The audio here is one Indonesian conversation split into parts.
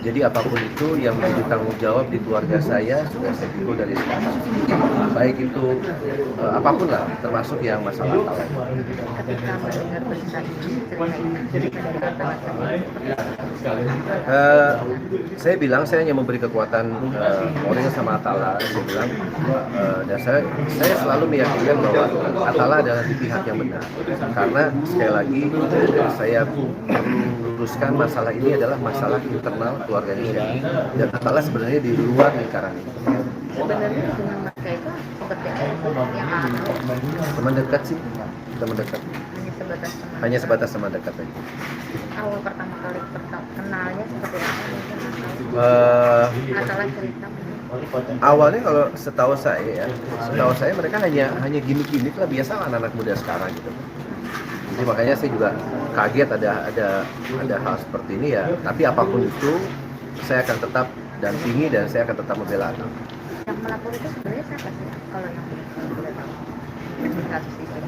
Jadi apapun itu yang menjadi tanggung jawab di keluarga saya sudah saya pikul dari sekarang. Baik itu apapun lah, termasuk yang masalah Atala. Ketika mendengar berita ini, cerita dari Atala sendiri, Saya bilang saya hanya memberi kekuatan moral sama Atala. Saya bilang dan saya selalu meyakinkan bahwa Atala adalah di pihak yang benar. Karena sekali lagi saya luruskan masalah ini adalah masalah internal keluarganya saya. Dan Atala sebenarnya di luar lingkaran ini. sebenarnya dengan Mas Kaito seperti apa yang Teman dekat sih, teman dekat. hanya sebatas teman Hanya sebatas teman dekat aja. awal pertama kali kenalnya seperti apa mungkin Atala cerita Awalnya kalau setahu saya mereka hanya gimmick-gimmick lah, biasa lah anak-anak muda sekarang gitu. Jadi makanya saya juga kaget ada hal seperti ini ya. Tapi apapun itu saya akan tetap dampingi dan saya akan tetap membela Atala. yang melapor itu sebenarnya siapa sih kalau yang boleh tahu kasus itu?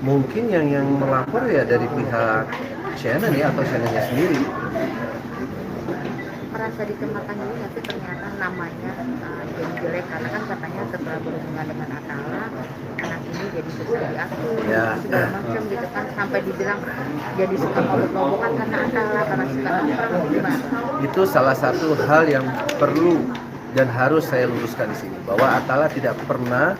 Mungkin yang melapor ya dari pihak Shannon ya, atau Shannonnya sendiri. Merasa dicemakan juga nggak sih ternyata namanya jadi jelek karena kan katanya setelah berhubungan dengan Atala anak ini jadi susah diatur Ya. segala macam gitu kan sampai dibilang jadi suka mabuk-mabukan karena Atala karena suka nongkrong gimana? Itu salah satu hal yang perlu dan harus saya luruskan di sini, bahwa Atala tidak pernah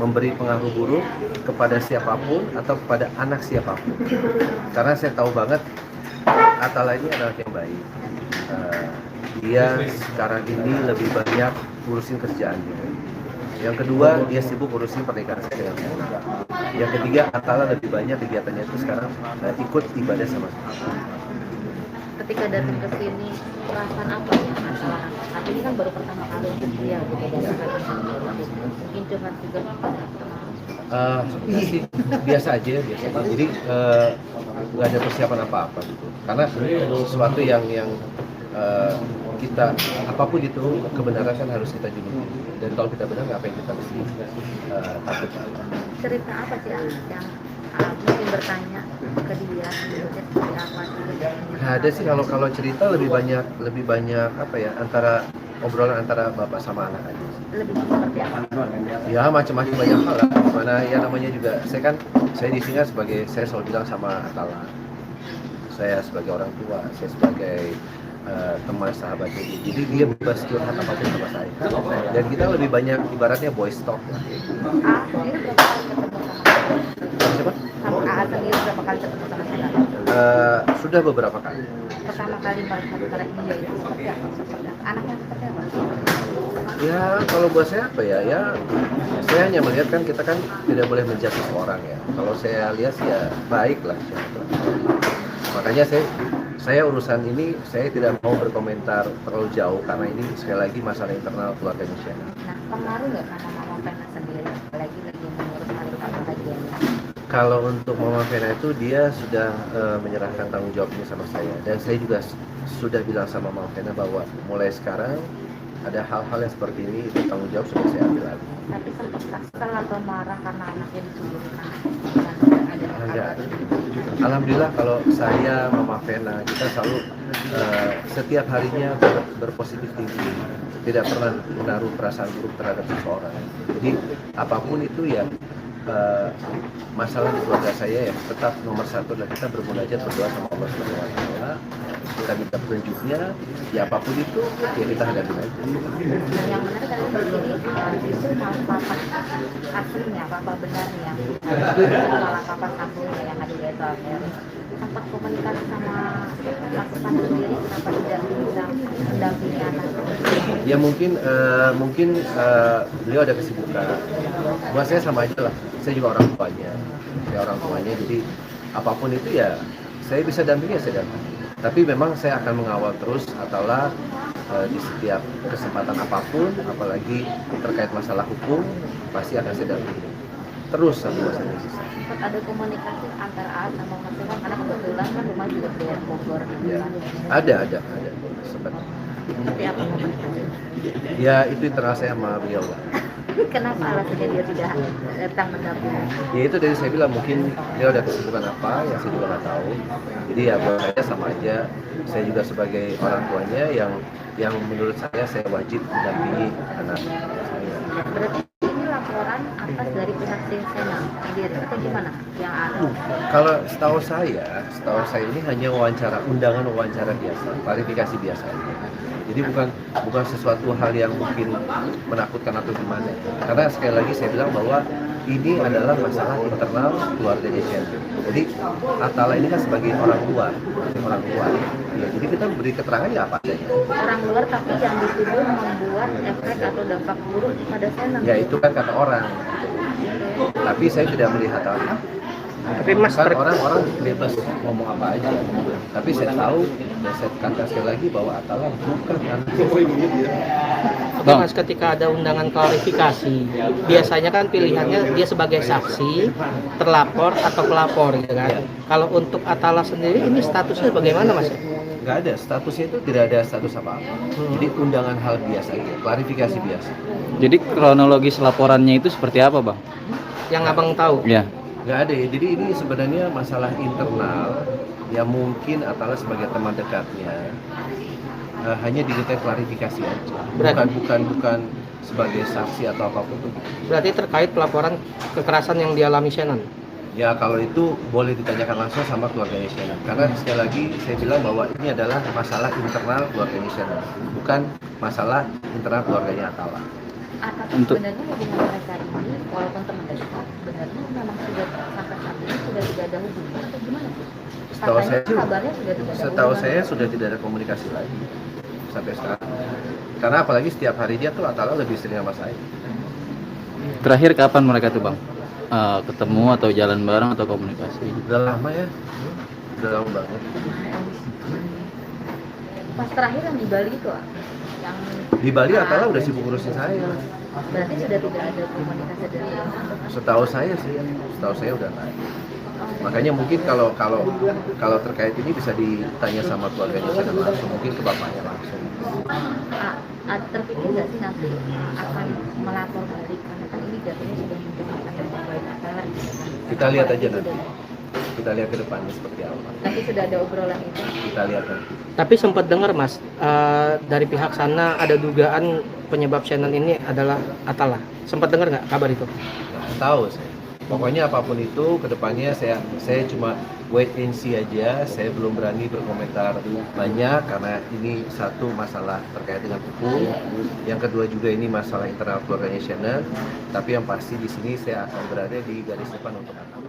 memberi pengaruh buruk kepada siapapun atau kepada anak siapapun. Karena saya tahu banget Atala ini adalah yang baik. Dia sekarang ini lebih banyak urusin kerjaannya. Yang kedua, dia sibuk urusin pernikahan saya dengan Shannon. Yang ketiga, Atala lebih banyak kegiatannya itu sekarang ikut ibadah sama saya. Ketika datang ke sini perasaan apa ya Atala? Tapi ini kan baru pertama kali dia gitu mungkin curhat juga Biasa aja. Jadi nggak ada persiapan apa-apa gitu. Karena sesuatu yang kita apapun itu kebenaran kan harus kita juluki. Dan kalau kita benar, ngapain kita mesti takut? cerita apa sih yang mungkin bertanya ke dia sebenarnya seperti apa sih? Nah, ada sih kalau cerita lebih banyak apa ya, antara obrolan antara bapak sama anak aja. Lebih seperti apa? Ya macam-macam banyak hal lah. Mana ya namanya juga saya di sini kan saya selalu bilang sama Atala, saya sebagai orang tua, saya sebagai teman sahabatnya, jadi dia bebas curhat apapun sama saya. Dan kita lebih banyak ibaratnya boys talk lah. Sendiri berapa kali ketemu sama Siapa? sama sendiri berapa kali ketemu sama Atala? Sudah beberapa kali. Pertama kali melihat dia itu seperti apa? Anaknya seperti apa? Ya kalau buat saya apa ya, saya hanya melihat kan, kita kan tidak boleh menjudge seorang ya. Kalau saya lihat sih ya baik lah. Makanya saya urusan ini saya tidak mau berkomentar terlalu jauh karena ini sekali lagi masalah internal keluarga Shannon. Nah, pengaruh nggak sama Mama Vena sendiri lagi mengurus Atala bagian? Kalau untuk Mama Vena itu dia sudah menyerahkan tanggung jawabnya sama saya, dan saya juga sudah bilang sama Mama Vena bahwa mulai sekarang ada hal-hal yang seperti ini, itu tanggung jawab sudah saya ambil lagi. Tapi sempat kesal atau marah karena anaknya disuguhkan? Enggak. Alhamdulillah kalau saya, Mama Vena, kita selalu setiap harinya berpositif tinggi, tidak pernah menaruh perasaan buruk terhadap seseorang. Jadi apapun itu ya masalah di keluarga saya ya tetap nomor satu adalah kita bermunajat, berdoa sama Allah Subhanahu Wa Taala. Kita minta petunjuknya, ya apapun itu ya kita hadapi aja. Yang menarik adalah ini justru malah papa aslinya, papa benarnya, malah papa sambungnya yang ada di Ethiopia. Sempat komunikasi sama pasukan sendiri, kenapa tidak bisa mendampingi anak? Ya mungkin beliau ada kesibukan. Buat saya sama aja lah. Saya juga orang tuanya. Jadi apapun itu ya saya bisa dampingi, ya saya dampingi. Tapi memang saya akan mengawal terus Atala di setiap kesempatan apapun, apalagi terkait masalah hukum, pasti akan saya dampingi terus sampai masa sisa. Sempat ada komunikasi antara A sama Mas Iwan karena kebetulan kan rumah juga di Bogor. Ya, ada sempat. Seperti apa komunikasi? Ya itu internal saya sama beliau lah. Kenapa alasannya dia tidak datang mendampingi? Ya itu dari saya bilang mungkin dia udah kesibukan apa yang saya juga nggak tahu. Jadi ya buat saya sama aja. Saya juga sebagai orang tuanya yang menurut saya wajib mendampingi anak saya. Berarti ini laporan atas dari pihak Sinsena sendiri atau gimana? Yang ada? Kalau setahu saya ini hanya undangan wawancara biasa, klarifikasi biasa. Jadi bukan sesuatu hal yang mungkin menakutkan atau gimana. Karena sekali lagi saya bilang bahwa ini adalah masalah internal keluarganya Shane. Jadi Atala ini kan sebagai orang luar. Ya, jadi kita beri keterangan ya apa adanya. Orang luar tapi yang dituduh membuat efek atau dampak buruk pada Sena. Ya itu kan kata orang. Tapi saya tidak melihat apa. Tapi Mas, kan orang bebas ngomong apa aja. Tapi saya tahu dan saya katakan sekali lagi bahwa Atala bukan anak. Oke Mas, ketika ada undangan klarifikasi, biasanya kan pilihannya dia sebagai saksi, terlapor atau pelapor gitu kan. Kalau untuk Atala sendiri ini statusnya bagaimana Mas? Nggak ada, statusnya itu tidak ada status apa-apa. Jadi undangan hal biasa aja, klarifikasi biasa. Jadi kronologis laporannya itu seperti apa, Bang? Yang abang tahu? Ya. Nggak ada ya, jadi ini sebenarnya masalah internal yang mungkin Atala sebagai teman dekatnya hanya diminta klarifikasi aja. Bukan sebagai saksi atau apapun. Berarti terkait pelaporan kekerasan yang dialami Shannon? Ya kalau itu boleh ditanyakan langsung sama keluarganya Shannon. Karena sekali lagi saya bilang bahwa ini adalah masalah internal keluarganya Shannon, bukan masalah internal keluarganya Atala. Atau sebenarnya hubungan mereka ini walaupun teman dekat sebenarnya memang sudah sampai saat ini sudah tidak ada hubungan atau gimana sih? Kabarnya sudah tidak ada setahu hubungan. saya sudah tidak ada komunikasi lagi sampai sekarang. Karena apalagi setiap harinya tuh Atala lebih sering sama saya. Terakhir kapan mereka tuh, Bang? Ketemu atau jalan bareng atau komunikasi? Udah lama ya, udah lama banget. Pas terakhir yang di Bali itu yang Di Bali Atala udah sibuk ngurusin saya. berarti sudah tidak ada komunikasi dari Setahu saya udah nggak ada. Makanya mungkin kalau terkait ini bisa ditanya sama keluarganya saya langsung, mungkin ke bapaknya langsung. Terpikir nggak sih nanti akan melapor balik karena kan ini jatuhnya sudah menjadi nama baik Atala. Kita lihat aja nanti. Kita lihat ke depannya seperti apa. Nanti sudah ada obrolan itu. Kita lihat nanti. Tapi sempat dengar Mas, dari pihak sana ada dugaan penyebab Shannon ini adalah Atala. Sempat dengar nggak kabar itu? Nggak tahu saya. Pokoknya apapun itu, kedepannya saya cuma wait and see aja. Saya belum berani berkomentar banyak karena ini satu masalah terkait dengan hukum. Yang kedua juga ini masalah internal keluarganya Shannon. Tapi yang pasti di sini saya akan berada di garis depan untuk anak.